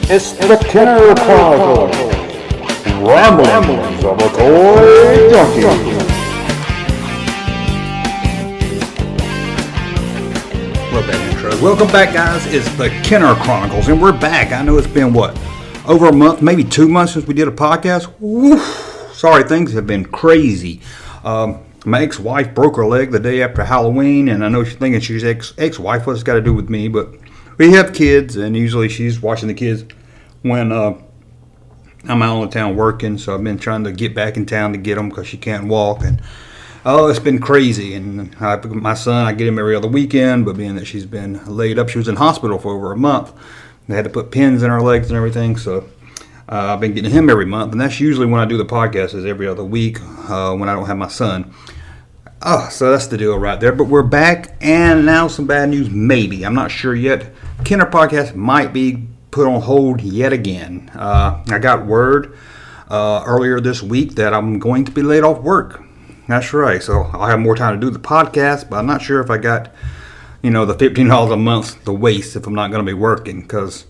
It's the Kenner Chronicles, ramblings of a toy junkie. Love that intro. Welcome back, guys. It's the Kenner Chronicles, and we're back. I know it's been, over a month, maybe 2 months since we did a podcast. Woo. Sorry, things have been crazy. My ex-wife broke her leg the day after Halloween, and I know she's thinking she's ex-wife. What's it got to do with me? But we have kids, and usually she's watching the kids when I'm out on the town working. So I've been trying to get back in town to get them because she can't walk. And it's been crazy. And my son, I get him every other weekend, but being that she's been laid up, she was in hospital for over a month. They had to put pins in her legs and everything. So I've been getting him every month, and that's usually when I do the podcast, is every other week when I don't have my son. So that's the deal right there. But we're back, and now some bad news, maybe. I'm not sure yet. Kenner Podcast might be put on hold yet again. I got word earlier this week that I'm going to be laid off work. That's right. So I'll have more time to do the podcast, but I'm not sure if I got, the $15 a month to waste if I'm not going to be working, because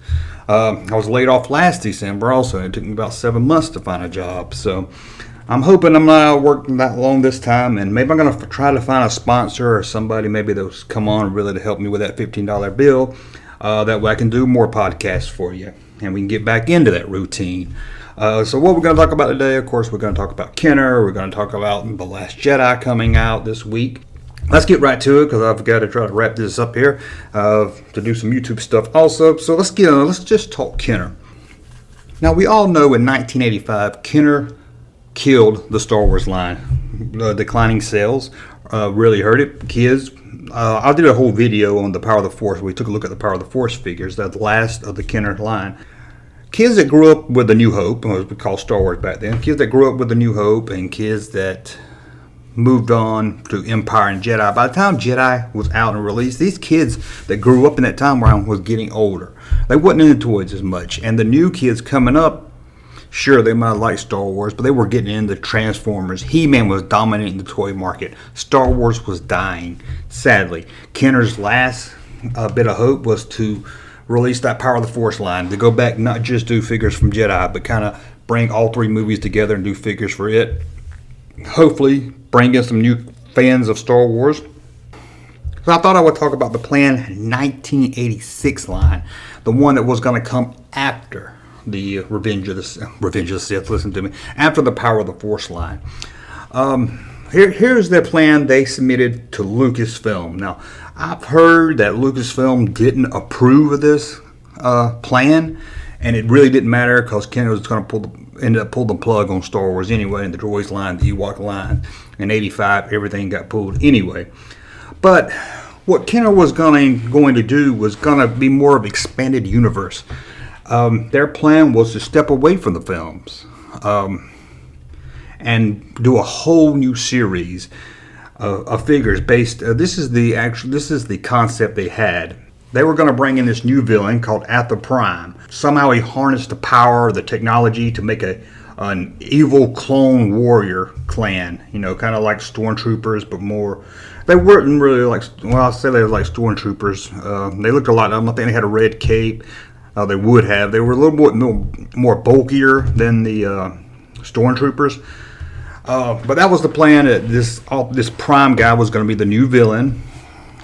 I was laid off last December also, and it took me about 7 months to find a job. So I'm hoping I'm not working that long this time, and maybe I'm going to try to find a sponsor or somebody maybe that'll come on really to help me with that $15 bill. That way I can do more podcasts for you, and we can get back into that routine. So what we're going to talk about today, of course, we're going to talk about Kenner. We're going to talk about The Last Jedi coming out this week. Let's get right to it, because I've got to try to wrap this up here to do some YouTube stuff also. So let's just talk Kenner. Now, we all know in 1985, Kenner killed the Star Wars line. Declining sales really hurt it. Kids, I did a whole video on the Power of the Force. We took a look at the Power of the Force figures, the last of the Kenner line. Kids that grew up with The New Hope, as we called Star Wars back then, kids that grew up with The New Hope, and kids that moved on to Empire and Jedi. By the time Jedi was out and released, these kids that grew up in that time around was getting older. They wasn't into toys as much. And the new kids coming up, sure, they might like Star Wars, but they were getting into Transformers. He-Man was dominating the toy market. Star Wars was dying, sadly. Kenner's last bit of hope was to release that Power of the Force line, to go back, not just do figures from Jedi, but kind of bring all three movies together and do figures for it. Hopefully bring in some new fans of Star Wars. So I thought I would talk about the planned 1986 line, the one that was going to come after the Revenge of the Sith, listen to me, after the Power of the Force line. Here's their plan they submitted to Lucasfilm. Now, I've heard that Lucasfilm didn't approve of this plan, and it really didn't matter because Kenner was going to ended up pulling the plug on Star Wars anyway, in the Droids line, the Ewok line. In 85, everything got pulled anyway. But what Kenner was going to do was going to be more of an expanded universe. Their plan was to step away from the films and do a whole new series of figures based. This is the concept they had. They were going to bring in this new villain called Atha Prime. Somehow he harnessed the power, the technology to make an evil clone warrior clan. Kind of like stormtroopers, but more. They weren't really like. Well, I'll say they were like stormtroopers. They looked a lot. I don't think they had a red cape. They would have. They were a little more bulkier than the stormtroopers. But that was the plan. That this Prime guy was going to be the new villain,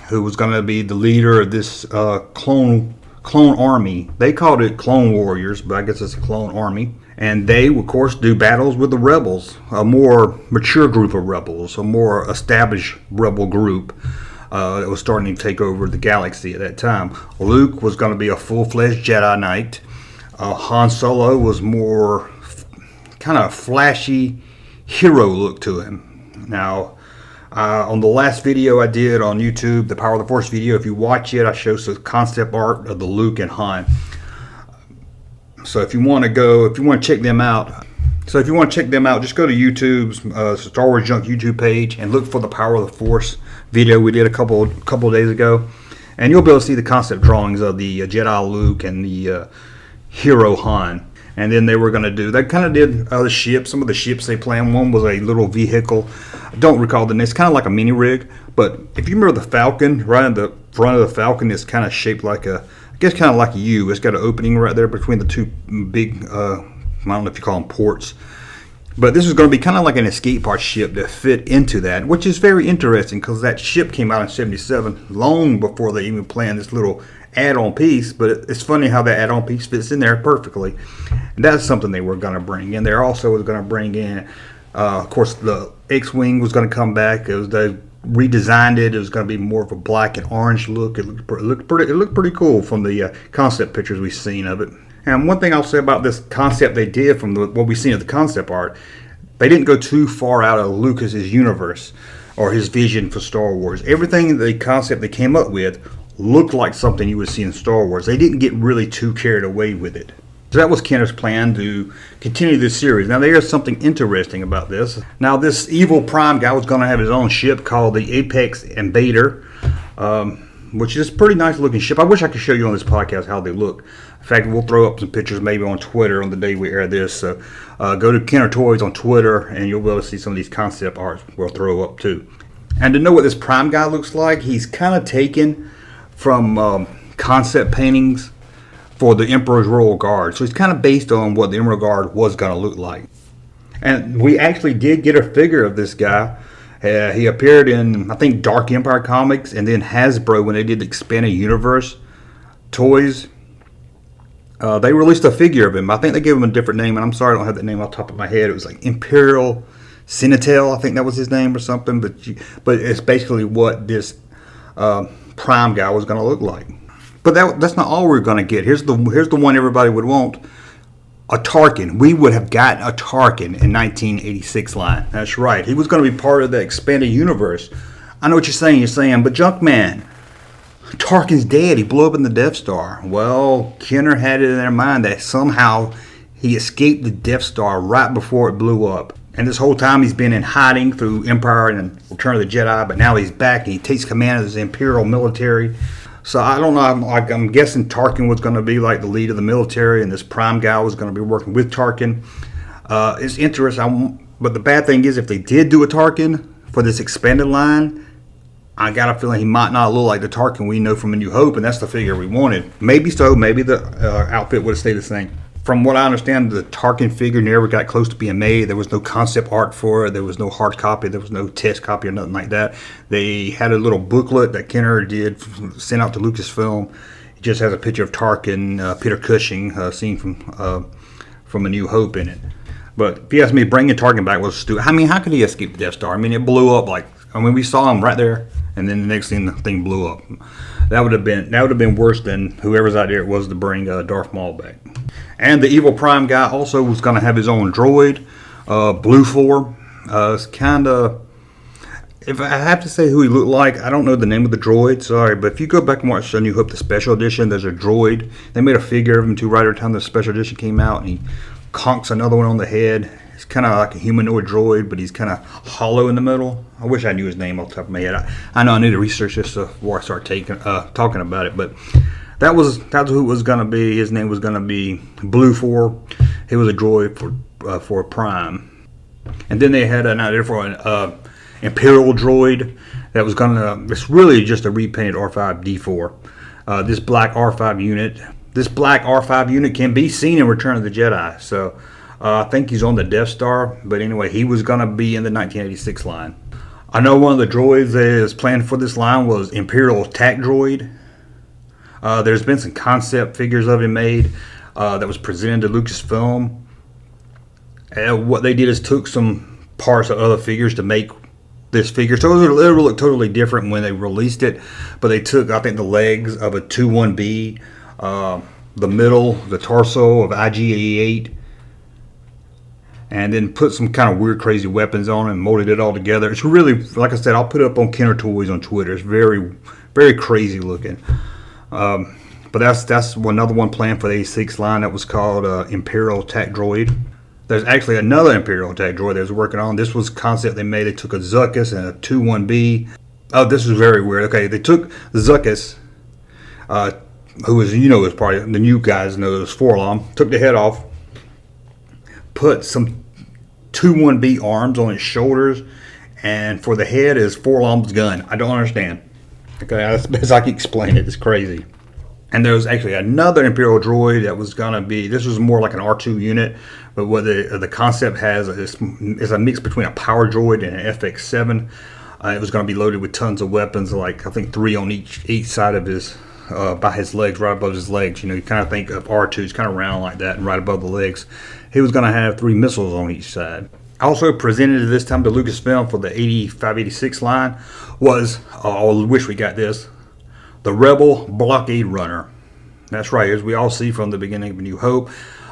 who was going to be the leader of this clone army. They called it Clone Warriors, but I guess it's a clone army. And they, of course, do battles with the rebels, a more mature group of rebels, a more established rebel group that was starting to take over the galaxy at that time. Luke was going to be a full-fledged Jedi Knight. Han Solo was more kind of flashy hero look to him. Now, on the last video I did on YouTube, the Power of the Force video, if you watch it, I show some concept art of the Luke and Han. So if you want to check them out, just go to YouTube's Star Wars Junk YouTube page and look for the Power of the Force video we did a couple of days ago, and you'll be able to see the concept drawings of the Jedi Luke and the hero Han. And then they were going to do, they kind of did other ships, some of the ships they planned. One was a little vehicle. I don't recall the name. It's kind of like a mini rig. But if you remember the Falcon, right in the front of the Falcon is kind of shaped like a guess kind of like a U. It's got an opening right there between the two big, I don't know if you call them ports. But this is going to be kind of like an escape pod ship that fit into that, which is very interesting because that ship came out in 77, long before they even planned this little add-on piece. But it's funny how that add-on piece fits in there perfectly. And that's something they were going to bring in. They also was going to bring in, of course, the X-Wing was going to come back. They redesigned it. It was going to be more of a black and orange look. It looked pretty cool from the concept pictures we've seen of it. And one thing I'll say about this concept they did from what we've seen of the concept art, they didn't go too far out of Lucas's universe or his vision for Star Wars. Everything, the concept they came up with, looked like something you would see in Star Wars. They didn't get really too carried away with it. So that was Kenner's plan to continue this series. Now there's something interesting about this. Now this evil Prime guy was going to have his own ship called the Apex Invader, which is a pretty nice looking ship. I wish I could show you on this podcast how they look. In fact, we'll throw up some pictures maybe on Twitter on the day we air this. So go to Kenner Toys on Twitter and you'll be able to see some of these concept arts we'll throw up too. And to know what this Prime guy looks like, he's kind of taken from concept paintings for the Emperor's Royal Guard. So he's kind of based on what the Emperor Guard was going to look like. And we actually did get a figure of this guy. He appeared in, I think, Dark Empire comics and then Hasbro when they did the Expanded Universe toys. They released a figure of him. I think they gave him a different name, and I'm sorry I don't have that name off the top of my head. It was like Imperial Cinetale, I think that was his name or something. But it's basically what this Prime guy was going to look like. But that's not all we're going to get. Here's the one everybody would want. A Tarkin. We would have gotten a Tarkin in 1986 line. That's right. He was going to be part of the Expanded Universe. I know what you're saying. You're saying, but Junkman, Tarkin's dead. He blew up in the Death Star. Well, Kenner had it in their mind that somehow he escaped the Death Star right before it blew up. And this whole time he's been in hiding through Empire and Return of the Jedi, but now he's back and he takes command of the Imperial military. So I don't know, I'm guessing Tarkin was going to be like the lead of the military and this Prime guy was going to be working with Tarkin. It's interesting, but the bad thing is if they did do a Tarkin for this expanded line, I got a feeling he might not look like the Tarkin we know from A New Hope, and that's the figure we wanted. Maybe so, maybe the outfit would have stayed the same. From what I understand, the Tarkin figure never got close to being made. There was no concept art for it. There was no hard copy. There was no test copy or nothing like that. They had a little booklet that Kenner did sent out to Lucasfilm. It just has a picture of Tarkin, Peter Cushing, scene from A New Hope in it. But if you ask me, bringing Tarkin back was stupid. I mean, how could he escape the Death Star? I mean, it blew up we saw him right there, and then the next thing the thing blew up. That would have been worse than whoever's idea it was to bring Darth Maul back. And the evil Prime guy also was going to have his own droid, Blue 4. It's kind of, if I have to say who he looked like, I don't know the name of the droid, sorry, but if you go back and watch A New Hope, the special edition, there's a droid. They made a figure of him too right at the time the special edition came out, and he conks another one on the head. He's kind of like a humanoid droid, but he's kind of hollow in the middle. I wish I knew his name off the top of my head. I know I need to research this before I start talking about it, but that's who it was going to be. His name was going to be Blue 4. He was a droid for Prime. And then they had an idea for an Imperial droid that was going to, it's really just a repainted R5-D4. This black R5 unit can be seen in Return of the Jedi. So I think he's on the Death Star. But anyway, he was going to be in the 1986 line. I know one of the droids that is planned for this line was Imperial attack droid. There's been some concept figures of him made that was presented to Lucasfilm. What they did is took some parts of other figures to make this figure. So it would look totally different when they released it. But they took, I think, the legs of a 2-1B, the middle, the torso of IG-88, and then put some kind of weird, crazy weapons on it and molded it all together. It's really, like I said, I'll put it up on Kenner Toys on Twitter. It's very, very crazy looking. But that's another one planned for the 86 line that was called Imperial Attack Droid. There's actually another Imperial Attack Droid they was working on. This was a concept they made. They took a Zuckuss and a 2-1B. Oh, this is very weird. Okay, they took Zuckuss, who is, is probably the new guys know this Forlom, took the head off, put some 2-1B arms on his shoulders, and for the head is Forlom's gun. I don't understand. Okay, that's the best I can explain it. It's crazy. And there was actually another Imperial droid that was going to be, this was more like an R2 unit, but what the concept has is a mix between a power droid and an FX7. It was going to be loaded with tons of weapons, like I think 3 on each side of his, by his legs, right above his legs. You know, you kind of think of R2, it's kind of round like that, and right above the legs. He was going to have 3 missiles on each side. Also presented this time to Lucasfilm for the 8586 line was, I wish we got this, the Rebel Blockade Runner. That's right, as we all see from the beginning of A New Hope.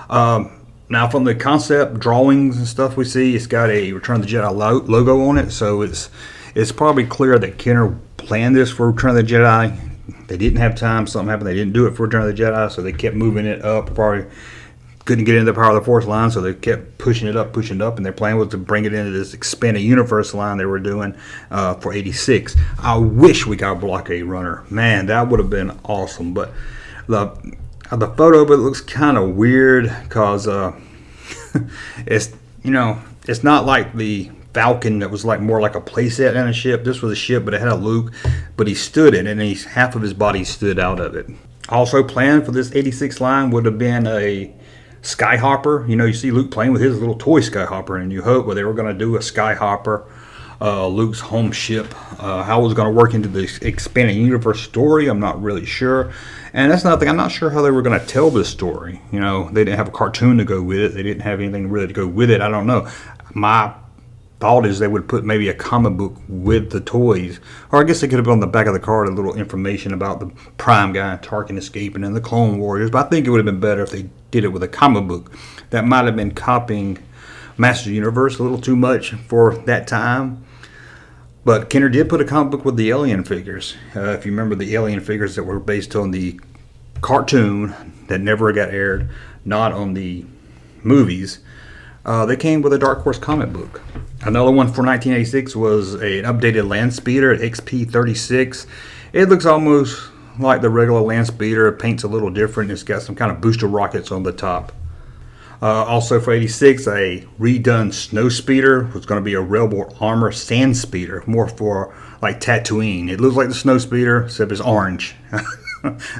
Now, from the concept drawings and stuff we see, it's got a Return of the Jedi logo on it, so it's probably clear that Kenner planned this for Return of the Jedi. They didn't have time, something happened, they didn't do it for Return of the Jedi, so they kept moving it up. Probably couldn't get into the Power of the Force line, so they kept pushing it up, and their plan was to bring it into this expanded universe line they were doing for 86. I wish we got a Blockade Runner. Man, that would have been awesome, but the photo of it looks kind of weird because it's, you know, it's not like the Falcon that was like more like a playset than a ship. This was a ship, but it had a Luke, but he stood in it, and half of his body stood out of it. Also planned for this 86 line would have been a Skyhopper. You know, you see Luke playing with his little toy Skyhopper in A New Hope, where they were going to do a Skyhopper, Luke's home ship. How it was going to work into the expanded universe story, I'm not really sure. And that's another thing, I'm not sure how they were going to tell this story. You know, they didn't have a cartoon to go with it. They didn't have anything really to go with it. I don't know. My thought is they would put maybe a comic book with the toys. Or I guess they could have put on the back of the card a little information about the Prime guy, Tarkin escaping, and the Clone Warriors. But I think it would have been better if they did it with a comic book. That might have been copying Master Universe a little too much for that time. But Kenner did put a comic book with the alien figures. If you remember the alien figures that were based on the cartoon that never got aired, not on the movies, they came with a Dark Horse comic book. Another one for 1986 was an updated land speeder at XP36. It looks almost like the regular land speeder. It paints a little different. It's got some kind of booster rockets on the top. Also for 86, a redone snow speeder was going to be a Rebel armor sand speeder, more for like Tatooine. It looks like the snow speeder, except it's orange.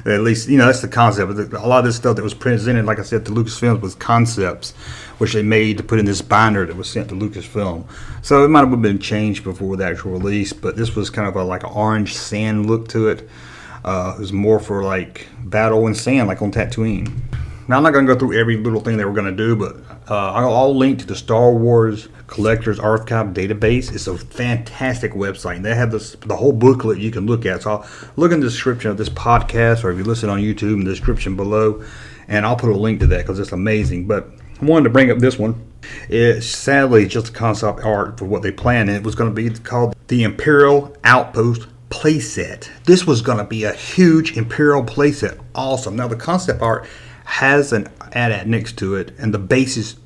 At least, you know, that's the concept. A lot of this stuff that was presented, like I said, to Lucasfilm was concepts, which they made to put in this binder that was sent to Lucasfilm. So it might have been changed before the actual release, but this was kind of like an orange sand look to it. It was more for like battle and sand, like on Tatooine. Now, I'm not going to go through every little thing they were going to do, but I'll link to the Star Wars Collectors Archive database. It's a fantastic website. They have the whole booklet you can look at. So I'll look in the description of this podcast, or if you listen on YouTube, in the description below, and I'll put a link to that because it's amazing. But I wanted to bring up this one. It's sadly just a concept art for what they planned, and it was going to be called the Imperial Outpost playset. This was going to be a huge Imperial playset. Awesome. Now, the concept art has an AT-AT next to it, and the base is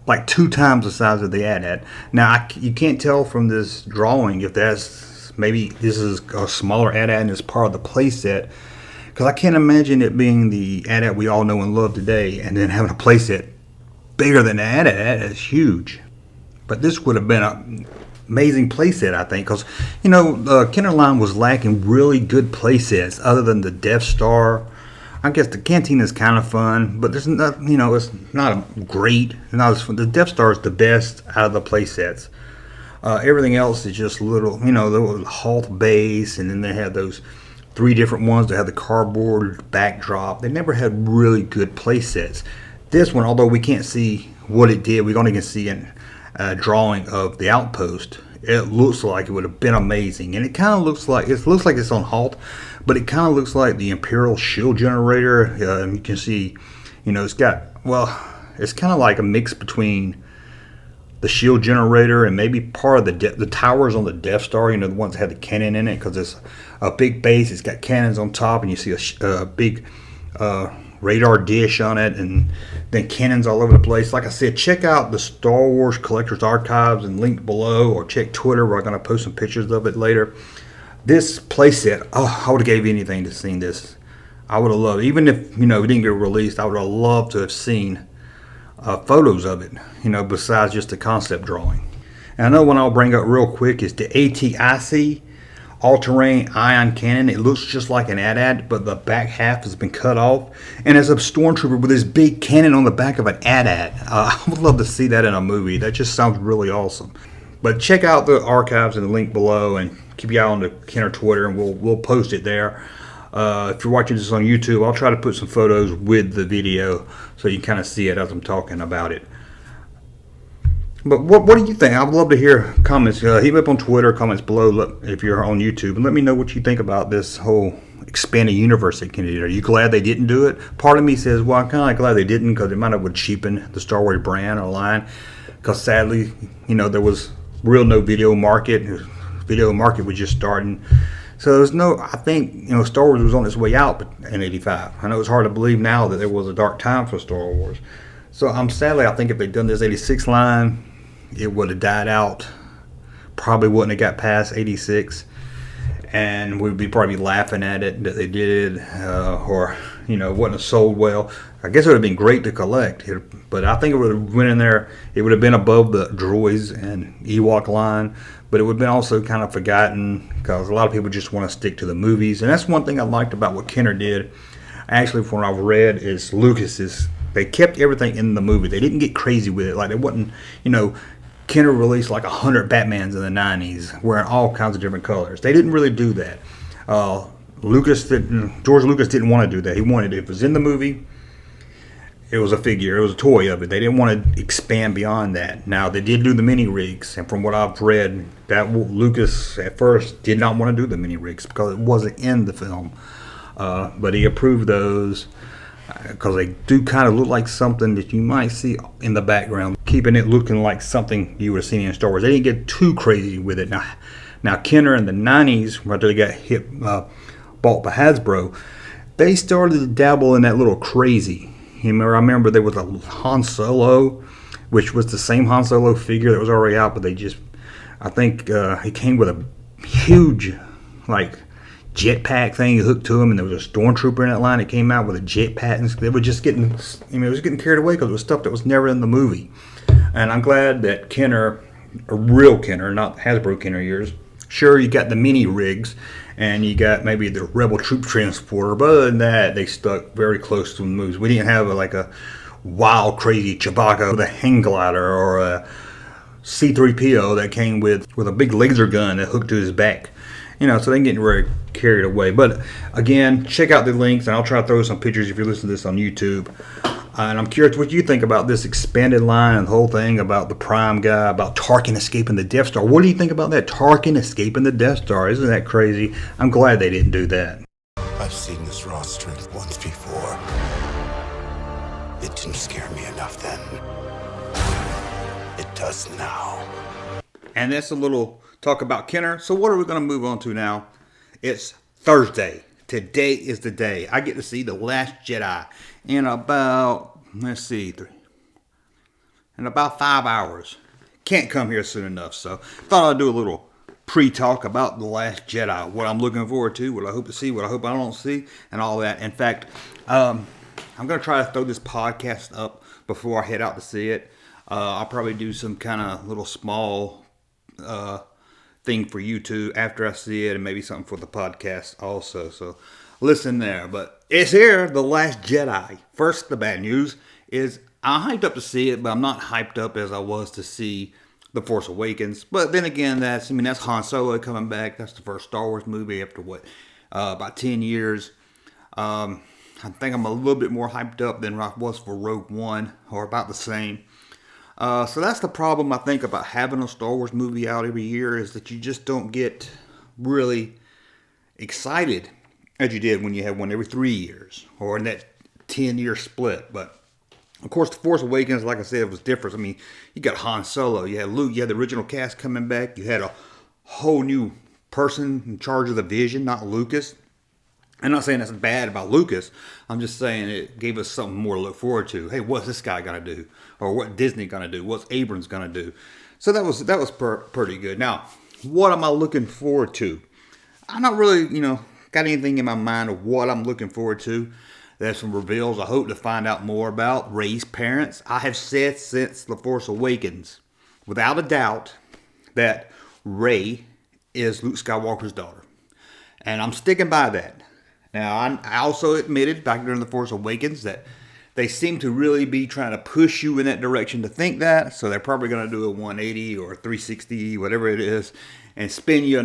like 2 times the size of the AT-AT. Now, you can't tell from this drawing if that's, maybe this is a smaller AT-AT and it's part of the playset, because I can't imagine it being the AT-AT we all know and love today and then having a playset bigger than the AT-AT. It's huge. But this would have been an amazing playset, I think, because, you know, the Kenner line was lacking really good playsets other than the Death Star. I guess the Cantina is kind of fun, but there's not, you know, it's not great. Not as fun. The Death Star is the best out of the play sets. Everything else is just little, you know, the Hoth base, and then they had those 3 different ones that had the cardboard backdrop. They never had really good play sets. This one, although we can't see what it did, we only can see a drawing of the outpost. It looks like it would have been amazing, and it kind of looks like it's on Hoth. But it kind of looks like the Imperial shield generator. You can see, you know, it's got, well, it's kind of like a mix between the shield generator and maybe part of the towers on the Death Star, you know, the ones that had the cannon in it, because it's a big base. It's got cannons on top, and you see a big radar dish on it, and then cannons all over the place. Like I said, check out the Star Wars Collectors Archives and linked below, or check Twitter, where I'm going to post some pictures of it later. This playset, oh, I would have gave anything to see this. I would have loved, even if, you know, it didn't get released, I would have loved to have seen photos of it, you know, besides just the concept drawing. And another one I'll bring up real quick is the ATIC all-terrain ion cannon. It looks just like an AT-AT, but the back half has been cut off. And it's a stormtrooper with this big cannon on the back of an AT-AT. I would love to see that in a movie. That just sounds really awesome. But check out the archives and the link below, and keep your eye on the Kenner Twitter, and we'll post it there. If you're watching this on YouTube, I'll try to put some photos with the video so you kind of see it as I'm talking about it. But what do you think? I'd love to hear comments. Hit me up on Twitter, comments below if you're on YouTube, and let me know what you think about this whole expanded universe they can do. Are you glad they didn't do it? Part of me says, well, I'm kind of glad they didn't, because it might have would cheapen the Star Wars brand or line. Because sadly, there was real no video market. Video market was just starting. So there's no, I think, Star Wars was on its way out in '85. I know it's hard to believe now that there was a dark time for Star Wars. So sadly, I think if they'd done this '86 line, it would have died out. Probably wouldn't have got past '86, and we'd be probably laughing at it that they did, or wouldn't have sold well. I guess it would have been great to collect, but I think it would have went in there. It would have been above the droids and Ewok line, but it would have been also kind of forgotten because a lot of people just want to stick to the movies. And that's one thing I liked about what Kenner did. Actually, from what I've read, is Lucas's. They kept everything in the movie. They didn't get crazy with it. Like they wasn't, Kenner released like 100 Batmans in the 90s wearing all kinds of different colors. They didn't really do that. George Lucas didn't want to do that. He wanted, if it was in the movie, it was a figure, it was a toy of it. They didn't want to expand beyond that. Now, they did do the mini rigs, and from what I've read, that Lucas at first did not want to do the mini rigs because it wasn't in the film. But he approved those because they do kind of look like something that you might see in the background, keeping it looking like something you would have seen in Star Wars. They didn't get too crazy with it. Now Kenner in the 90s, after they got bought by Hasbro, they started to dabble in that little crazy. I remember there was a Han Solo, which was the same Han Solo figure that was already out, but I think he came with a huge, jetpack thing hooked to him, and there was a stormtrooper in that line that came out with a jetpack, and they were just getting, it was getting carried away because it was stuff that was never in the movie. And I'm glad that Kenner, a real Kenner, not Hasbro Kenner years. Sure, you got the mini rigs, and you got maybe the Rebel Troop Transporter, but other than that, they stuck very close to the movies. We didn't have a wild, crazy Chewbacca with a hang glider or a C-3PO that came with a big laser gun that hooked to his back. So they getting very carried away. But again, check out the links, and I'll try to throw some pictures if you're listening to this on YouTube. And I'm curious what you think about this expanded line and the whole thing about the Prime guy, about Tarkin escaping the Death Star. What do you think about that? Tarkin escaping the Death Star. Isn't that crazy? I'm glad they didn't do that. I've seen this raw strength once before. It didn't scare me enough then. It does now. And that's a little talk about Kenner. So what are we going to move on to now? It's Thursday. Today is the day. I get to see The Last Jedi in about, in about 5 hours. Can't come here soon enough, so thought I'd do a little pre-talk about The Last Jedi. What I'm looking forward to, what I hope to see, what I hope I don't see, and all that. In fact, I'm going to try to throw this podcast up before I head out to see it. I'll probably do some kind of little small thing for YouTube after I see it, and maybe something for the podcast also. So listen there. But it's here, The Last Jedi. First, the bad news is I'm hyped up to see it, but I'm not hyped up as I was to see The Force Awakens. But then again, that's Han Solo coming back. That's the first Star Wars movie after about 10 years. I think I'm a little bit more hyped up than I was for Rogue One, or about the same. So that's the problem, I think, about having a Star Wars movie out every year, is that you just don't get really excited as you did when you had one every 3 years, or in that 10-year split. But, of course, The Force Awakens, like I said, was different. I mean, you got Han Solo, you had Luke, you had the original cast coming back, you had a whole new person in charge of the vision, not Lucas. I'm not saying that's bad about Lucas. I'm just saying it gave us something more to look forward to. Hey, what's this guy going to do? Or what Disney going to do? What's Abrams going to do? So that was pretty good. Now, what am I looking forward to? I'm not really, got anything in my mind of what I'm looking forward to. There's some reveals I hope to find out more about. Rey's parents. I have said since The Force Awakens, without a doubt, that Rey is Luke Skywalker's daughter. And I'm sticking by that. Now, I also admitted back during The Force Awakens that they seem to really be trying to push you in that direction to think that. So they're probably going to do a 180 or a 360, whatever it is, and spin you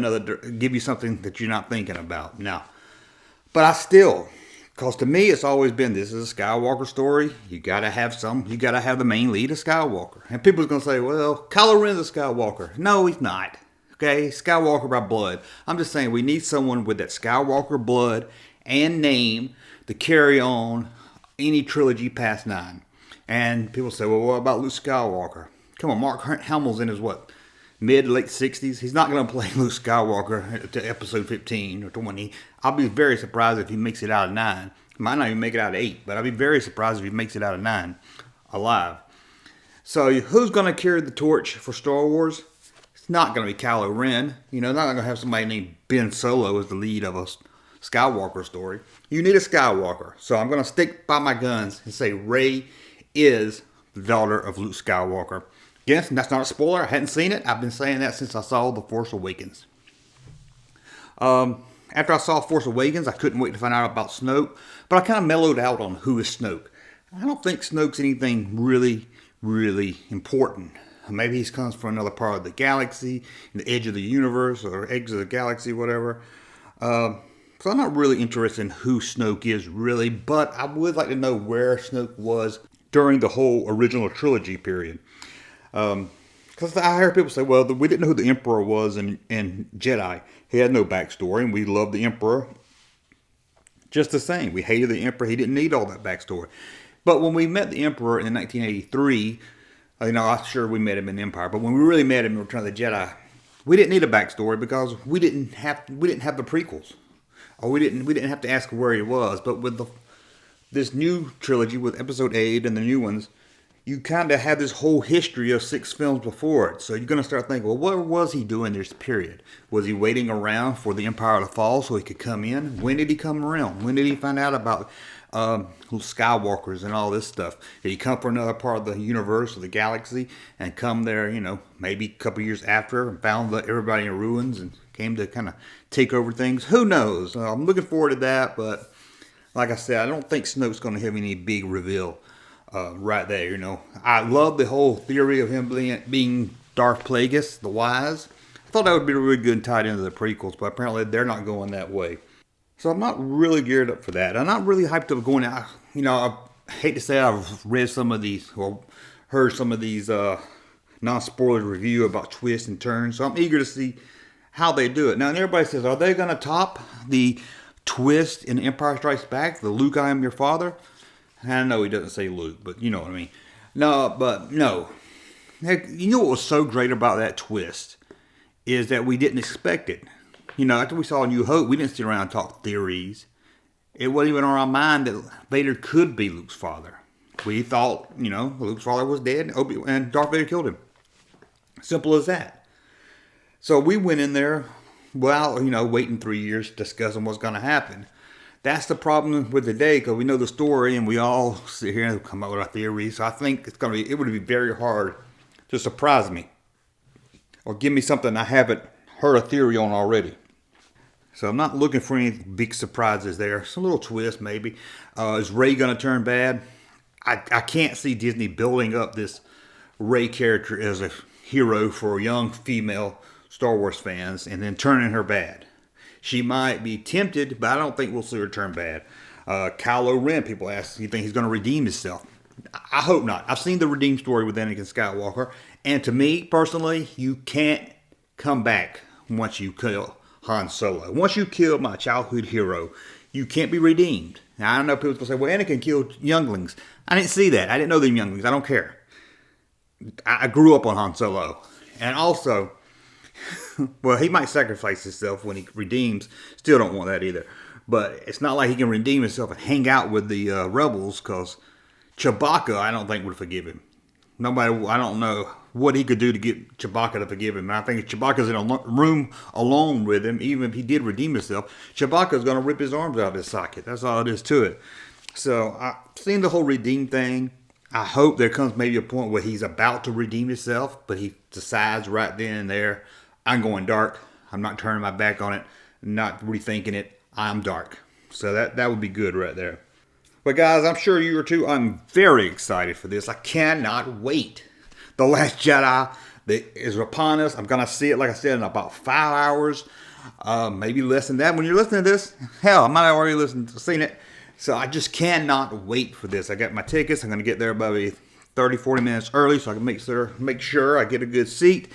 give you something that you're not thinking about. Now, but I still, because to me, it's always been, this is a Skywalker story. You got to have the main lead of Skywalker. And people are going to say, well, Kylo Ren's a Skywalker. No, he's not. Okay, Skywalker by blood. I'm just saying we need someone with that Skywalker blood and name to carry on any trilogy past 9. And people say, well, what about Luke Skywalker? Come on, Mark Hamill's in his mid to late 60s. He's not going to play Luke Skywalker to episode 15 or 20. I'll be very surprised if he makes it out of 9. He might not even make it out of 8, but I'll be very surprised if he makes it out of 9 alive. So who's going to carry the torch for Star Wars? It's not going to be Kylo Ren. Not going to have somebody named Ben Solo as the lead of a Skywalker story. You need a Skywalker. So I'm going to stick by my guns and say Rey is the daughter of Luke Skywalker. Yes, that's not a spoiler. I hadn't seen it. I've been saying that since I saw The Force Awakens. After I saw Force Awakens, I couldn't wait to find out about Snoke. But I kind of mellowed out on who is Snoke. I don't think Snoke's anything really, really important. Maybe he comes from another part of the galaxy, the edge of the universe, or edge of the galaxy, whatever. So I'm not really interested in who Snoke is, really. But I would like to know where Snoke was during the whole original trilogy period. Because I hear people say, well, we didn't know who the Emperor was in Jedi. He had no backstory, and we loved the Emperor just the same. We hated the Emperor. He didn't need all that backstory. But when we met the Emperor in 1983, I'm sure we met him in Empire, but when we really met him in Return of the Jedi, we didn't need a backstory because we didn't have the prequels, or we didn't have to ask where he was. But with this new trilogy with Episode 8 and the new ones, you kind of have this whole history of 6 films before it. So you're going to start thinking, well, what was he doing this period? Was he waiting around for the Empire to fall so he could come in? When did he come around? When did he find out about Skywalkers and all this stuff? Did he come from another part of the universe or the galaxy and come there, maybe a couple years after and found everybody in ruins and came to kind of take over things? Who knows? I'm looking forward to that, but like I said, I don't think Snoke's going to have any big reveal right there. I love the whole theory of him being Darth Plagueis, the Wise. I thought that would be really good and tied into the prequels, but apparently they're not going that way. So I'm not really geared up for that. I'm not really hyped up going out. I hate to say I've read some of these or heard some of these non-spoiler review about twists and turns. So I'm eager to see how they do it. Now, and everybody says, are they going to top the twist in Empire Strikes Back, the Luke, I am your father? I know he doesn't say Luke, but you know what I mean. No. Heck, you know what was so great about that twist is that we didn't expect it. After we saw New Hope, we didn't sit around and talk theories. It wasn't even on our mind that Vader could be Luke's father. We thought, Luke's father was dead and Darth Vader killed him. Simple as that. So we went in there, waiting 3 years, discussing what's going to happen. That's the problem with the day, because we know the story and we all sit here and come up with our theories. So I think it would be very hard to surprise me or give me something I haven't heard a theory on already. So I'm not looking for any big surprises there. Some little twist maybe. Is Rey going to turn bad? I can't see Disney building up this Rey character as a hero for young female Star Wars fans and then turning her bad. She might be tempted, but I don't think we'll see her turn bad. Kylo Ren, people ask, you think he's going to redeem himself? I hope not. I've seen the redeem story with Anakin Skywalker, and to me, personally, you can't come back once you kill Han Solo. Once you kill my childhood hero, you can't be redeemed. Now, I know people will say, well, Anakin killed younglings. I didn't see that. I didn't know them younglings. I don't care. I grew up on Han Solo. And also, well, he might sacrifice himself when he redeems. Still don't want that either. But it's not like he can redeem himself and hang out with the rebels, because Chewbacca, I don't think, would forgive him. I don't know what he could do to get Chewbacca to forgive him. And I think if Chewbacca's in a room alone with him, even if he did redeem himself, Chewbacca's going to rip his arms out of his socket. That's all it is to it. So I've seen the whole redeem thing. I hope there comes maybe a point where he's about to redeem himself, but he decides right then and there, I'm going dark. I'm not turning my back on it. not rethinking it. I'm dark. So that would be good right there. But guys, I'm sure you are too. I'm very excited for this. I cannot wait. The Last Jedi is upon us. I'm going to see it, like I said, in about 5 hours. Maybe less than that. When you're listening to this, hell, I might have already seen it. So I just cannot wait for this. I got my tickets. I'm going to get there about 30, 40 minutes early so I can make sure I get a good seat.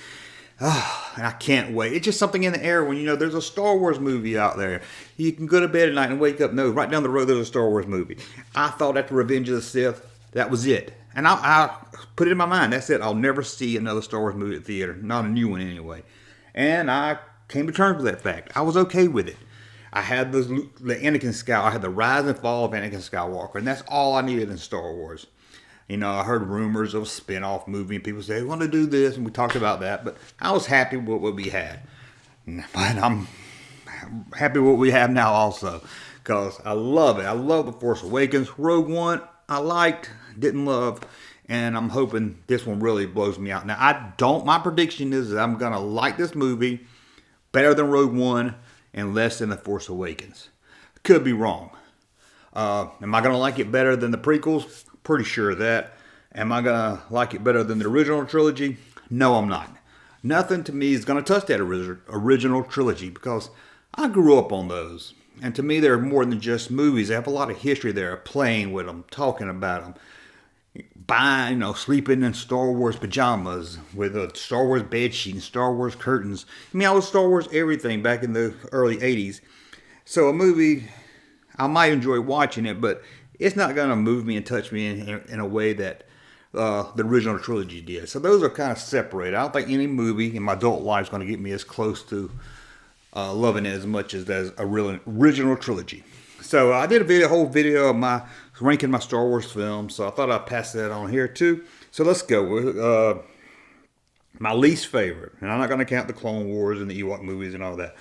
And I can't wait. It's just something in the air when you know there's a Star Wars movie out there. You can go to bed at night and wake up. No, right down the road there's a Star Wars movie. I thought after Revenge of the Sith, that was it. And I put it in my mind. That's it. I'll never see another Star Wars movie at the theater. Not a new one anyway. And I came to terms with that fact. I was okay with it. I had the Anakin Skywalker. I had the rise and fall of Anakin Skywalker. And that's all I needed in Star Wars. You know, I heard rumors of a spin-off movie, and people say, we want to do this, and we talked about that, but I was happy with what we had. But I'm happy with what we have now also, because I love it. I love The Force Awakens. Rogue One, I liked, didn't love, and I'm hoping this one really blows me out. Now, my prediction is that I'm going to like this movie better than Rogue One and less than The Force Awakens. Could be wrong. Am I going to like it better than the prequels? Pretty sure of that. Am I going to like it better than the original trilogy? No, I'm not. Nothing to me is going to touch that original trilogy because I grew up on those. And to me, they're more than just movies. They have a lot of history there, playing with them, talking about them, buying, sleeping in Star Wars pajamas with a Star Wars bedsheet and Star Wars curtains. I mean, I was Star Wars everything back in the early 80s. So a movie, I might enjoy watching it, but it's not going to move me and touch me in a way that the original trilogy did. So those are kind of separated. I don't think any movie in my adult life is going to get me as close to loving it as much as a real original trilogy. So I did a whole video of ranking my Star Wars films. So I thought I'd pass that on here too. So let's go with my least favorite. And I'm not going to count the Clone Wars and the Ewok movies and all that.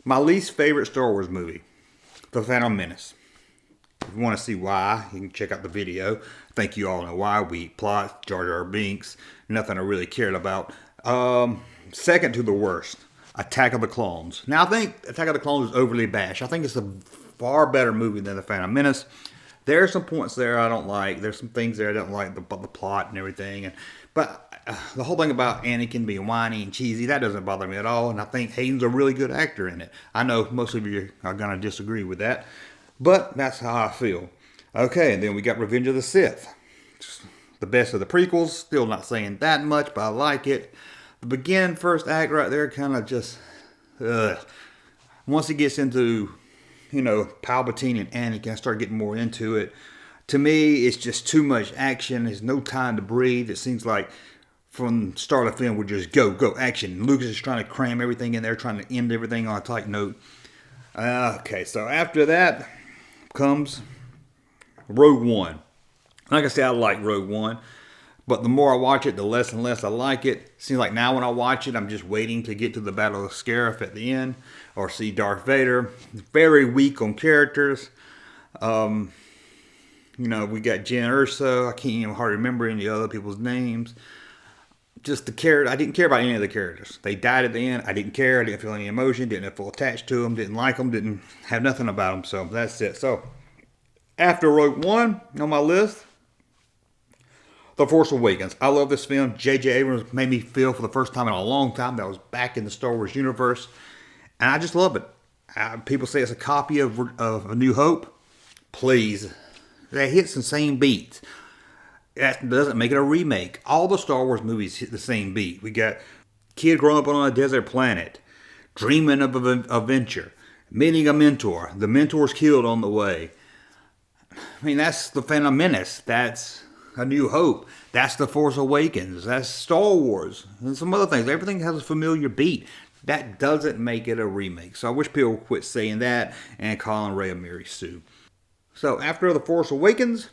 My least favorite Star Wars movie, The Phantom Menace. If you want to see why, you can check out the video. I think you all know why. Weak plot, Jar Jar Binks, nothing I really cared about. Second to the worst, Attack of the Clones. Now, I think Attack of the Clones is overly bashed. I think it's a far better movie than The Phantom Menace. There are some points there I don't like. There's some things there I don't like, the plot and everything. But the whole thing about Anakin being whiny and cheesy, that doesn't bother me at all. And I think Hayden's a really good actor in it. I know most of you are going to disagree with that. But that's how I feel. Okay, and then we got Revenge of the Sith. The best of the prequels. Still not saying that much, but I like it. The beginning, first act right there, kind of just... Once it gets into, Palpatine and Anakin, I start getting more into it. To me, it's just too much action. There's no time to breathe. It seems like from start of the film, we just go, action. Lucas is trying to cram everything in there, trying to end everything on a tight note. Okay, so after that comes Rogue One. Like I said, I like Rogue One, but the more I watch it, the less and less I like it. Seems like now when I watch it, I'm just waiting to get to the Battle of Scarif at the end or see Darth Vader. Very weak on characters. We got Jen Erso. I can't even hardly remember any other people's names. Just the character, I didn't care about any of the characters. They died at the end. I didn't care. I didn't feel any emotion. Didn't feel attached to them. Didn't like them. Didn't have nothing about them. So that's it. So after Rogue One on my list, The Force Awakens. I love this film. J.J. Abrams made me feel for the first time in a long time that I was back in the Star Wars universe. And I just love it. People say it's a copy of A New Hope. Please. That hits the same beats. That doesn't make it a remake. All the Star Wars movies hit the same beat. We got kid growing up on a desert planet, dreaming of an adventure, meeting a mentor. The mentor's killed on the way. I mean, that's The Phantom Menace. That's A New Hope. That's The Force Awakens. That's Star Wars. And some other things. Everything has a familiar beat. That doesn't make it a remake. So I wish people would quit saying that and calling Rey a Mary Sue. So after The Force Awakens,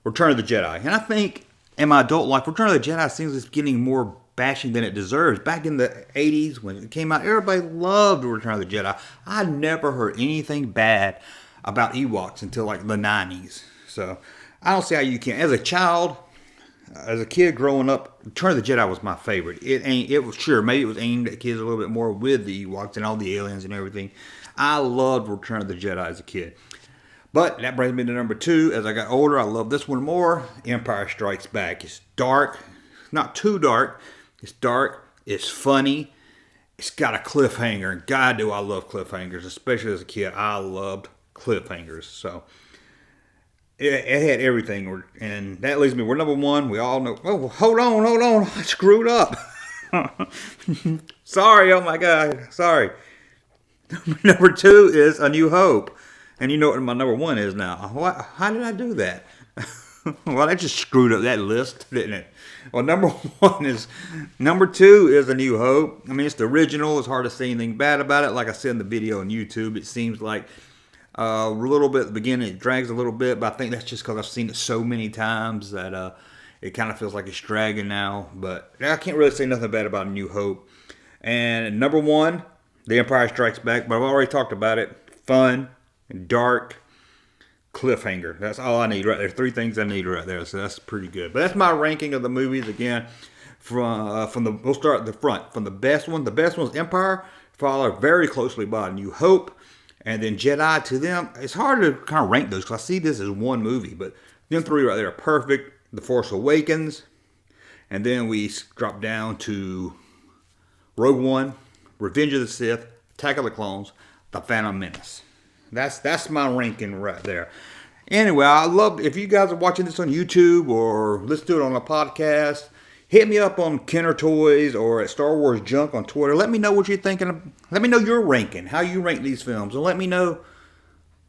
Return of the Jedi. And I think in my adult life, Return of the Jedi seems it's getting more bashing than it deserves. Back in the 80s when it came out, everybody loved Return of the Jedi. I never heard anything bad about Ewoks until like the 90s. So I don't see how you can. As a child, as a kid growing up, Return of the Jedi was my favorite. It was sure maybe it was aimed at kids a little bit more with the Ewoks and all the aliens and everything. I loved Return of the Jedi as a kid. But that brings me to number 2. As I got older, I love this one more. Empire Strikes Back. It's dark, not too dark. It's dark. It's funny. It's got a cliffhanger. And God, do I love cliffhangers, especially as a kid. I loved cliffhangers. So it had everything. And that leads me, we're number 1. We all know. Oh, hold on. I screwed up. Sorry, oh my God. Sorry. Number 2 is A New Hope. And you know what my number 1 is now. How did I do that? Well, that just screwed up that list, didn't it? Well, number 2 is A New Hope. I mean, it's the original. It's hard to say anything bad about it. Like I said in the video on YouTube, it seems like a little bit at the beginning, it drags a little bit, but I think that's just because I've seen it so many times that it kind of feels like it's dragging now. But I can't really say nothing bad about A New Hope. And number 1, The Empire Strikes Back, but I've already talked about it. Fun, dark, cliffhanger. That's all I need right there. 3 things I need right there. So that's pretty good. But that's my ranking of the movies again. We'll start at the front. From the best one. The best one's Empire, followed very closely by A New Hope, and then Jedi. To them, it's hard to kind of rank those because I see this as one movie. But them 3 right there are perfect. The Force Awakens, and then we drop down to Rogue One, Revenge of the Sith, Attack of the Clones, The Phantom Menace. That's my ranking right there. Anyway, I love if you guys are watching this on YouTube or listen to it on a podcast. Hit me up on Kenner Toys or at Star Wars Junk on Twitter. Let me know what you're thinking. Let me know your ranking, how you rank these films, and let me know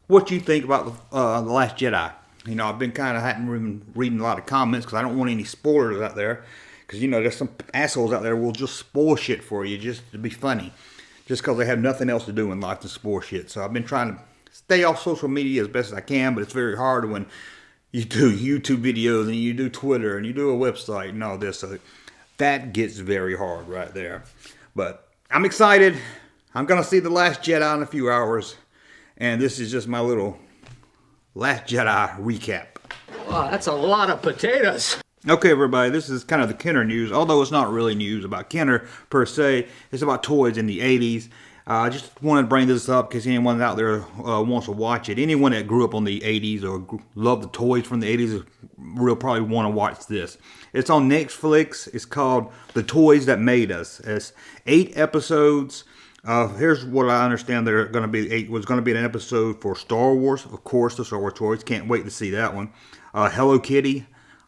what you think about the Last Jedi. You know, I've been hadn't been reading a lot of comments because I don't want any spoilers out there. Because you know, there's some assholes out there who will just spoil shit for you just to be funny, just because they have nothing else to do in life to spoil shit. So I've been trying to stay off social media as best as I can, but it's very hard when you do YouTube videos and you do Twitter and you do a website and all this. So that gets very hard right there. But I'm excited. I'm going to see The Last Jedi in a few hours. And this is just my little Last Jedi recap. Wow, that's a lot of potatoes. Okay, everybody, this is kind of the Kenner news, although it's not really news about Kenner per se. It's about toys in the 80s. I just wanted to bring this up because anyone out there wants to watch it. Anyone that grew up on the 80s or loved the toys from the 80s will probably want to watch this. It's on Netflix. It's called The Toys That Made Us. It's 8 episodes. Here's what I understand. There going to be was going to be an episode for Star Wars, of course, the Star Wars toys. Can't wait to see that one. Hello Kitty,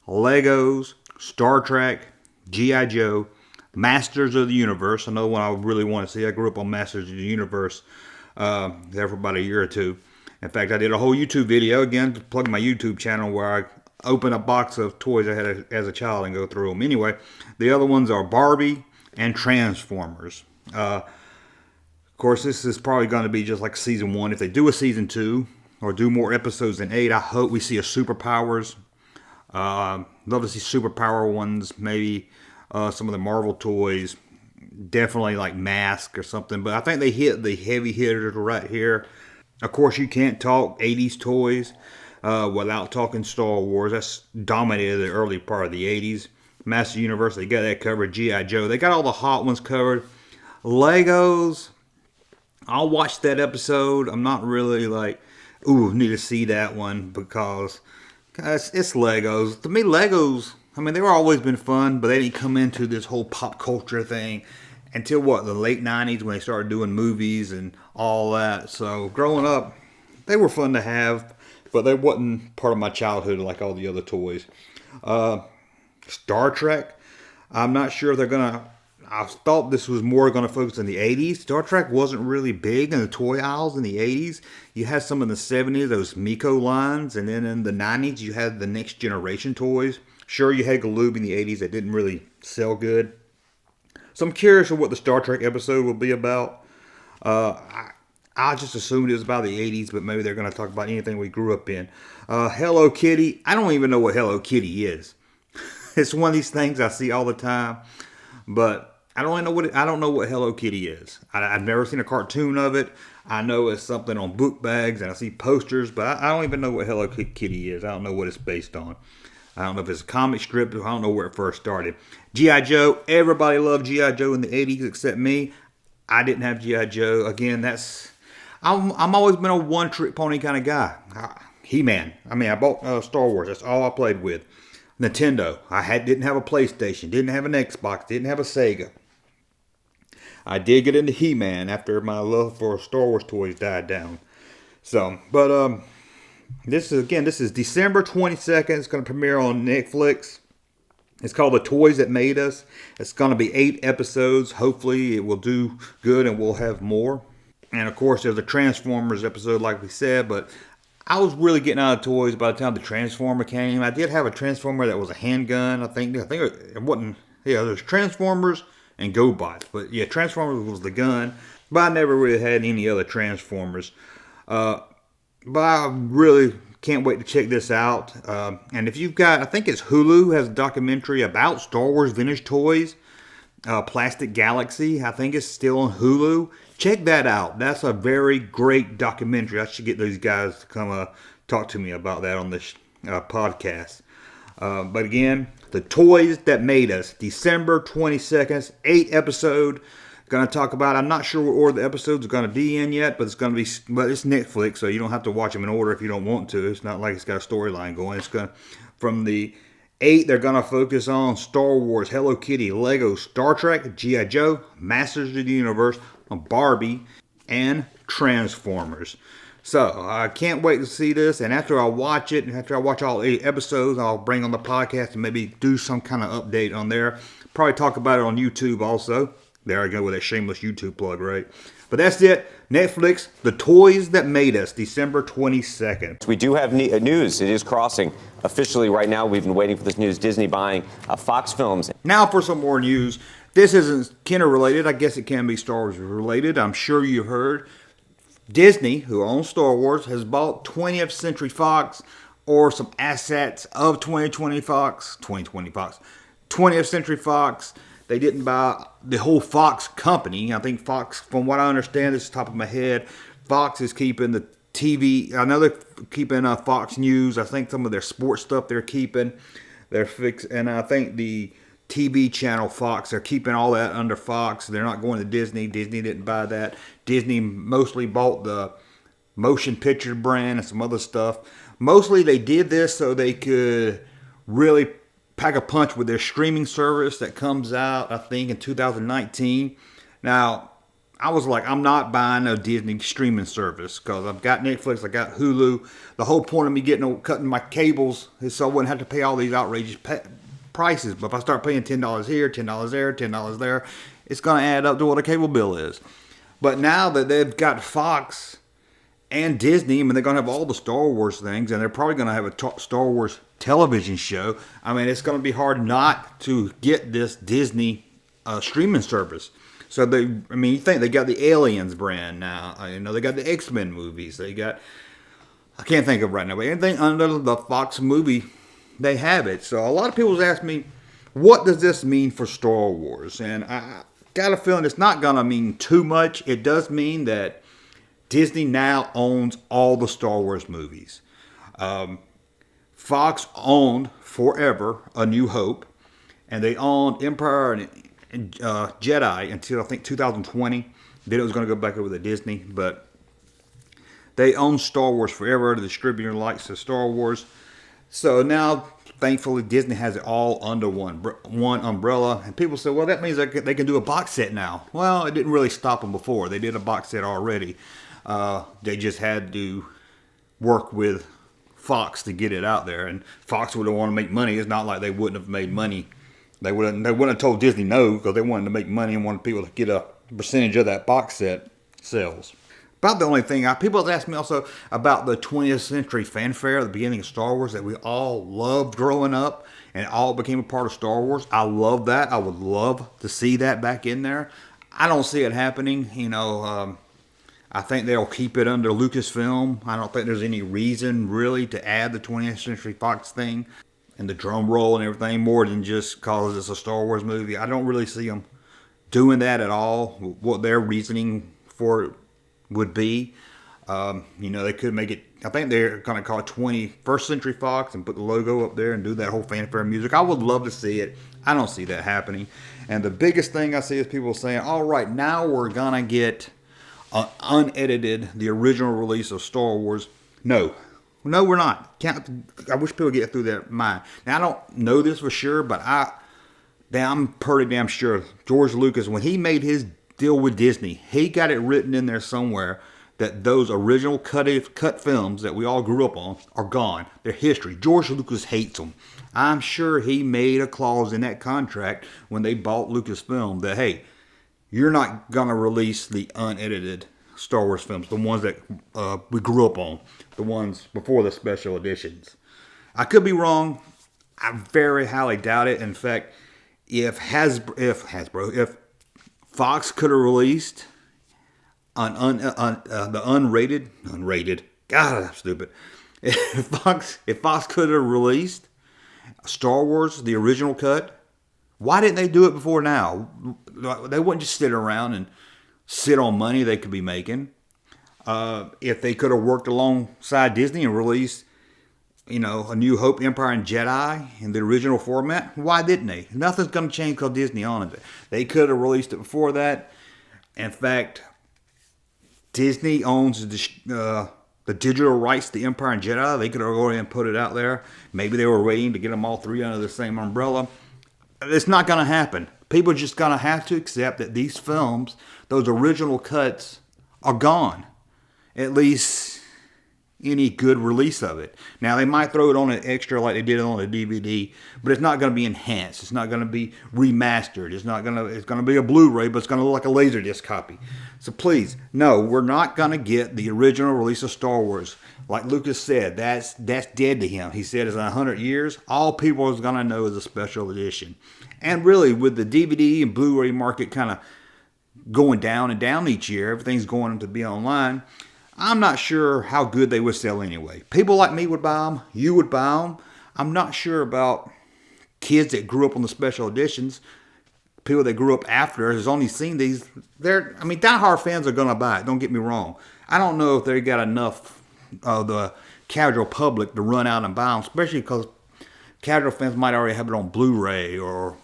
Legos, Star Trek, G.I. Joe, Masters of the Universe. Another one I really want to see. I grew up on Masters of the Universe there for about a year or 2. In fact, I did a whole YouTube video, again, to plug my YouTube channel, where I open a box of toys I had as a child and go through them. Anyway, the other ones are Barbie and Transformers. Of course, this is probably going to be just like season 1. If they do a season 2 or do more episodes than 8, I hope we see a Superpowers. Love to see Superpower ones, maybe some of the Marvel toys. Definitely like Mask or something. But I think they hit the heavy hitters right here. Of course, you can't talk 80s toys without talking Star Wars. That's dominated the early part of the 80s. Master Universe, they got that covered. G.I. Joe, they got all the hot ones covered. Legos, I'll watch that episode. I'm not really like, ooh, need to see that one because it's Legos. To me, Legos, I mean, they've always been fun, but they didn't come into this whole pop culture thing until the late 90s when they started doing movies and all that. So growing up, they were fun to have, but they wasn't part of my childhood like all the other toys. Star Trek, I'm not sure if they're going to, I thought this was more going to focus on the 80s. Star Trek wasn't really big in the toy aisles in the 80s. You had some in the 70s, those Miko lines, and then in the 90s you had the Next Generation toys. Sure, you had Galoob in the 80s that didn't really sell good. So I'm curious of what the Star Trek episode will be about. I just assumed it was about the 80s, but maybe they're going to talk about anything we grew up in. Hello Kitty, I don't even know what Hello Kitty is. It's one of these things I see all the time, but I don't know what Hello Kitty is. I've never seen a cartoon of it. I know it's something on book bags and I see posters, but I don't even know what Hello Kitty is. I don't know what it's based on. I don't know if it's a comic strip. I don't know where it first started. G.I. Joe. Everybody loved G.I. Joe in the 80s except me. I didn't have G.I. Joe. Again, I'm always been a one-trick pony kind of guy. He-Man. I bought Star Wars. That's all I played with. Nintendo. Didn't have a PlayStation. Didn't have an Xbox. Didn't have a Sega. I did get into He-Man after my love for Star Wars toys died down. This is December 22nd. It's going to premiere on Netflix. It's called The Toys That Made Us. It's going to be 8 episodes. Hopefully it will do good and we'll have more. And of course there's a Transformers episode like we said, but I was really getting out of toys by the time the Transformer came. I did have a Transformer that was a handgun. I think it wasn't. Yeah, there's Transformers and GoBots, but yeah, Transformers was the gun. But I never really had any other Transformers. But I really can't wait to check this out. And if you've got, I think it's Hulu has a documentary about Star Wars vintage toys. Plastic Galaxy, I think it's still on Hulu. Check that out. That's a very great documentary. I should get those guys to come talk to me about that on this podcast. But again, The Toys That Made Us, December 22nd, 8 episode. Going to talk about, I'm not sure what order the episodes are going to be in yet, but it's Netflix, so you don't have to watch them in order if you don't want to. It's not like it's got a storyline going. From the 8, they're going to focus on Star Wars, Hello Kitty, Lego, Star Trek, G.I. Joe, Masters of the Universe, Barbie, and Transformers. So, I can't wait to see this, and after I watch it, and after I watch all 8 episodes, I'll bring on the podcast and maybe do some kind of update on there. Probably talk about it on YouTube also. There I go with that shameless YouTube plug, right? But that's it. Netflix, The Toys That Made Us, December 22nd. We do have news. It is crossing officially right now. We've been waiting for this news. Disney buying Fox Films. Now for some more news. This isn't Kenner related. I guess it can be Star Wars related. I'm sure you heard. Disney, who owns Star Wars, has bought 20th Century Fox, or some assets of 2020 Fox. 20th Century Fox. They didn't buy the whole Fox company. I think Fox, from what I understand, this is top of my head, Fox is keeping the TV. I know they're keeping Fox News. I think some of their sports stuff they're keeping. And I think the TV channel Fox, they're keeping all that under Fox. They're not going to Disney. Disney didn't buy that. Disney mostly bought the motion picture brand and some other stuff. Mostly they did this so they could really pack a punch with their streaming service that comes out, I think, in 2019. Now, I was like, I'm not buying a Disney streaming service because I've got Netflix, I got Hulu. The whole point of me cutting my cables is so I wouldn't have to pay all these outrageous prices. But if I start paying $10 here, $10 there, $10 there, it's going to add up to what a cable bill is. But now that they've got Fox and Disney, they're going to have all the Star Wars things, and they're probably going to have a Star Wars television show. It's going to be hard not to get this Disney streaming service. So you think they got the Aliens brand now. They got the X-Men movies. They got, I can't think of right now, but anything under the Fox movie, they have it. So a lot of people ask me, what does this mean for Star Wars? And I got a feeling it's not going to mean too much. It does mean that Disney now owns all the Star Wars movies. Fox owned forever A New Hope, and they owned Empire and Jedi until I think 2020. Then it was going to go back over to Disney, but they own Star Wars forever. The distributor likes the Star Wars. So now, thankfully, Disney has it all under one umbrella. And people say, well, that means they can do a box set now. Well, it didn't really stop them before. They did a box set already. They just had to work with Fox to get it out there, and Fox would have wanted to make money. It's not like they wouldn't have made money. They wouldn't have told Disney no because they wanted to make money and wanted people to get a percentage of that box set sales. About the only thing, people have asked me also about the 20th century fanfare at the beginning of Star Wars that we all loved growing up and it all became a part of Star Wars. I love that. I would love to see that back in there. I don't see it happening. I think they'll keep it under Lucasfilm. I don't think there's any reason really to add the 20th Century Fox thing and the drum roll and everything more than just because it's a Star Wars movie. I don't really see them doing that at all, what their reasoning for it would be. They could make it, I think they're going to call it 21st Century Fox and put the logo up there and do that whole fanfare music. I would love to see it. I don't see that happening. And the biggest thing I see is people saying, all right, now we're going to get unedited, the original release of Star Wars. No, we're not. I wish people get through their mind. Now, I don't know this for sure, but I'm pretty damn sure George Lucas, when he made his deal with Disney, he got it written in there somewhere that those original cut films that we all grew up on are gone. They're history. George Lucas hates them. I'm sure he made a clause in that contract when they bought Lucasfilm that, hey, you're not going to release the unedited Star Wars films, the ones that we grew up on, the ones before the special editions. I could be wrong. I very highly doubt it. In fact, if Fox could have released the unrated, God, I'm stupid. If Fox could have released Star Wars, the original cut, why didn't they do it before now? They wouldn't just sit around and sit on money they could be making. If they could have worked alongside Disney and released, A New Hope, Empire, and Jedi in the original format, why didn't they? Nothing's going to change because Disney owns it. They could have released it before that. In fact, Disney owns the digital rights to Empire and Jedi. They could have gone ahead and put it out there. Maybe they were waiting to get them all three under the same umbrella. It's not going to happen. People are just going to have to accept that these films, those original cuts, are gone. At least any good release of it. Now, they might throw it on an extra like they did on a DVD, but it's not going to be enhanced. It's not going to be remastered. It's going to be a Blu-ray, but it's going to look like a Laserdisc copy. So please, no, we're not going to get the original release of Star Wars. Like Lucas said, that's dead to him. He said it's 100 years. All people are going to know is a special edition. And really, with the DVD and Blu-ray market kind of going down and down each year, everything's going to be online, I'm not sure how good they would sell anyway. People like me would buy them. You would buy them. I'm not sure about kids that grew up on the special editions. People that grew up after has only seen these. Diehard fans are going to buy it. Don't get me wrong. I don't know if they got enough of the casual public to run out and buy them, especially because casual fans might already have it on Blu-ray or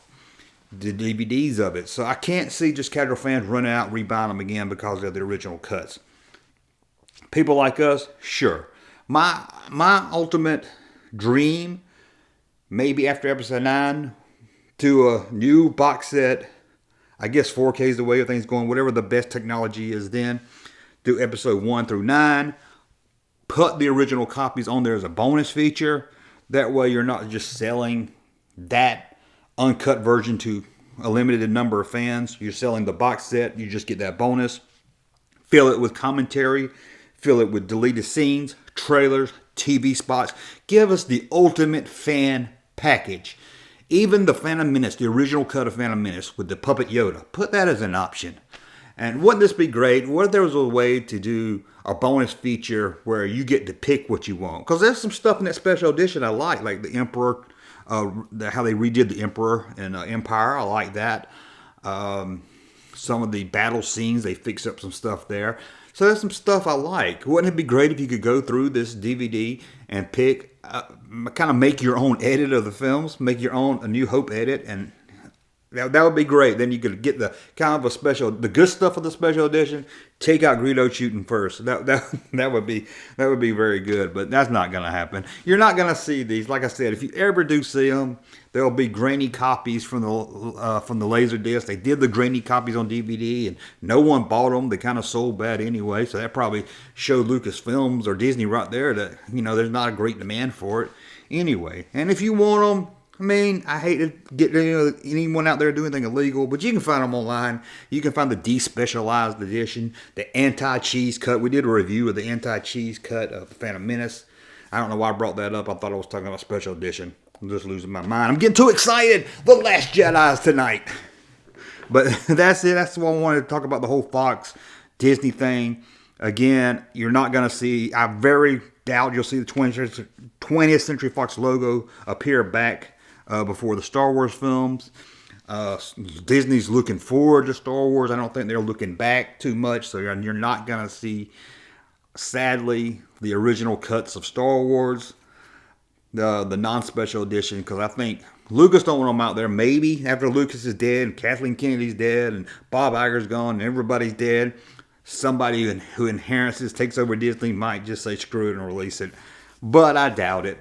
the DVDs of it. So I can't see just casual fans running out and rebuying them again because of the original cuts. People like us, sure. My ultimate dream, maybe after episode 9, to a new box set, I guess 4K is the way everything's going, whatever the best technology is then, do episode 1 through 9, put the original copies on there as a bonus feature. That way you're not just selling that uncut version to a limited number of fans. You're selling the box set, you just get that bonus. Fill it with commentary. Fill it with deleted scenes, trailers, TV spots. Give us the ultimate fan package. Even the Phantom Menace, the original cut of Phantom Menace with the puppet Yoda, put that as an option. And wouldn't this be great? What if there was a way to do a bonus feature where you get to pick what you want? Because there's some stuff in that special edition I like the Emperor, how they redid the Emperor and Empire. I like that. Some of the battle scenes, they fixed up some stuff there. So there's some stuff I like. Wouldn't it be great if you could go through this DVD and pick, kind of make your own edit of the films, make your own A New Hope edit, and that would be great. Then you could get the kind of the good stuff of the special edition. Take out Greedo shooting first. That would be very good. But that's not going to happen. You're not going to see these. Like I said, if you ever do see them, there'll be grainy copies from the Laserdisc. They did the grainy copies on DVD, and no one bought them. They kind of sold bad anyway. So that probably showed Lucasfilms or Disney right there that there's not a great demand for it anyway. And if you want them, I hate to get anyone out there doing anything illegal, but you can find them online. You can find the despecialized edition, the anti-cheese cut. We did a review of the anti-cheese cut of the Phantom Menace. I don't know why I brought that up. I thought I was talking about special edition. I'm just losing my mind. I'm getting too excited. The Last Jedi's tonight. But that's it. That's what I wanted to talk about, the whole Fox Disney thing. Again, you're not going to see, I very doubt you'll see the 20th Century Fox logo appear back before the Star Wars films. Disney's looking forward to Star Wars. I don't think they're looking back too much, so you're not going to see sadly, the original cuts of Star Wars, the non-special edition, because I think Lucas don't want them out there. Maybe after Lucas is dead, and Kathleen Kennedy's dead, and Bob Iger's gone, and everybody's dead, somebody who inherits this, takes over Disney, might just say screw it and release it. But I doubt it.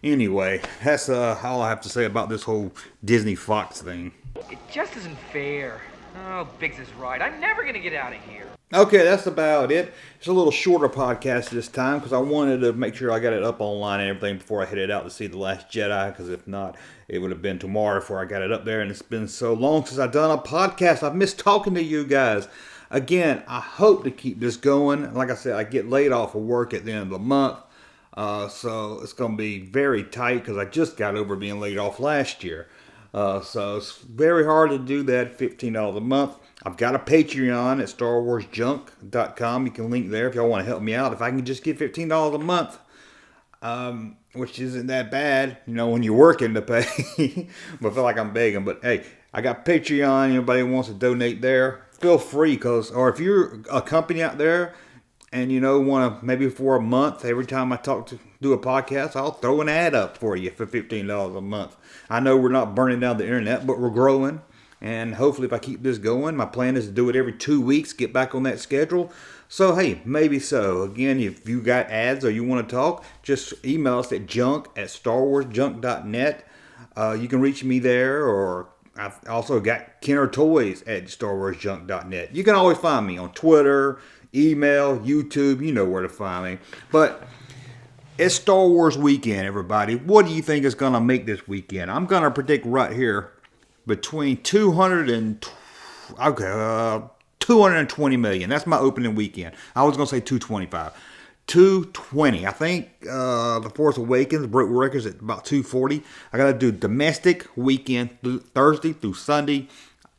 Anyway, that's all I have to say about this whole Disney Fox thing. It just isn't fair. Oh, Biggs is right. I'm never going to get out of here. Okay, that's about it. It's a little shorter podcast this time because I wanted to make sure I got it up online and everything before I headed out to see The Last Jedi, because if not, it would have been tomorrow before I got it up there, and it's been so long since I've done a podcast. I've missed talking to you guys. Again, I hope to keep this going. Like I said, I get laid off of work at the end of the month, so it's going to be very tight because I just got over being laid off last year. So it's very hard to do that, $15 a month. I've got a Patreon at StarWarsJunk.com. You can link there if y'all want to help me out. If I can just get $15 a month, which isn't that bad, when you're working to pay. But I feel like I'm begging. But hey, I got Patreon. Anybody wants to donate there, feel free. Or if you're a company out there and want to, maybe for a month, every time I do a podcast, I'll throw an ad up for you for $15 a month. I know we're not burning down the internet, but we're growing. And hopefully if I keep this going, my plan is to do it every 2 weeks, get back on that schedule. So, hey, maybe so. Again, if you got ads or you want to talk, just email us at junk@starwarsjunk.net. You can reach me there, or I've also got Kenner Toys at starwarsjunk.net. You can always find me on Twitter, email, YouTube. You know where to find me. But it's Star Wars weekend, everybody. What do you think is going to make this weekend? I'm going to predict right here between 220 million. That's my opening weekend. I was going to say 225. 220. I think The Force Awakens broke records at about 240. I got to do domestic weekend, Thursday through Sunday.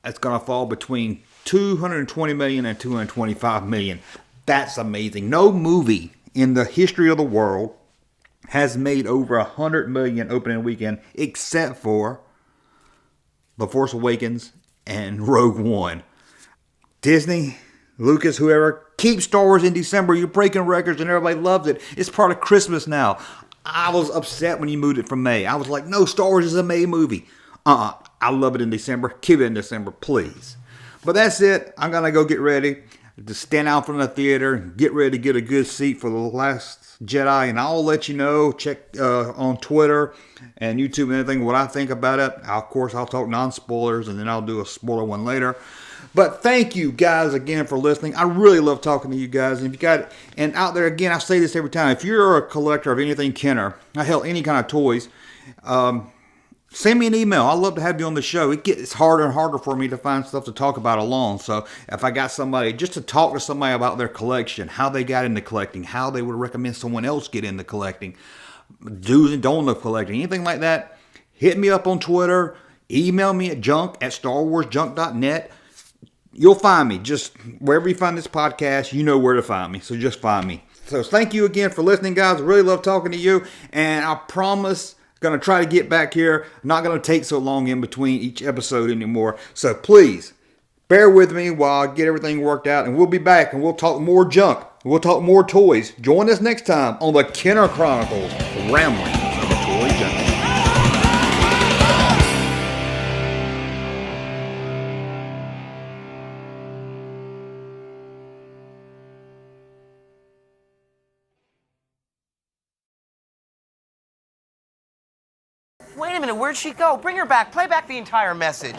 It's going to fall between 220 million and 225 million. That's amazing. No movie in the history of the world has made over 100 million opening weekend except for The Force Awakens and Rogue One. Disney, Lucas, whoever, keep Star Wars in December. You're breaking records and everybody loves it. It's part of Christmas now. I was upset when you moved it from May. I was like, no, Star Wars is a May movie. I love it in December. Keep it in December, please. But that's it. I'm going to go get ready to stand out from the theater and get ready to get a good seat for The Last Jedi. And I'll let you know. Check on Twitter and YouTube and anything what I think about it. Of course, I'll talk non-spoilers, and then I'll do a spoiler one later. But thank you guys again for listening. I really love talking to you guys. And if you got, and out there again, I say this every time. If you're a collector of anything Kenner, hell, any kind of toys, send me an email. I'd love to have you on the show. It gets harder and harder for me to find stuff to talk about alone. So if I got somebody, just to talk to somebody about their collection, how they got into collecting, how they would recommend someone else get into collecting, do's and don'ts of collecting, anything like that, hit me up on Twitter. Email me at junk@starwarsjunk.net. You'll find me. Just wherever you find this podcast, you know where to find me. So just find me. So thank you again for listening, guys. I really love talking to you. And I promise, going to try to get back here. Not going to take so long in between each episode anymore. So please, bear with me while I get everything worked out. And we'll be back and we'll talk more junk. We'll talk more toys. Join us next time on the Kenner Chronicles, Ramblings of a Toy Junkie. Wait a minute, where'd she go? Bring her back. Play back the entire message.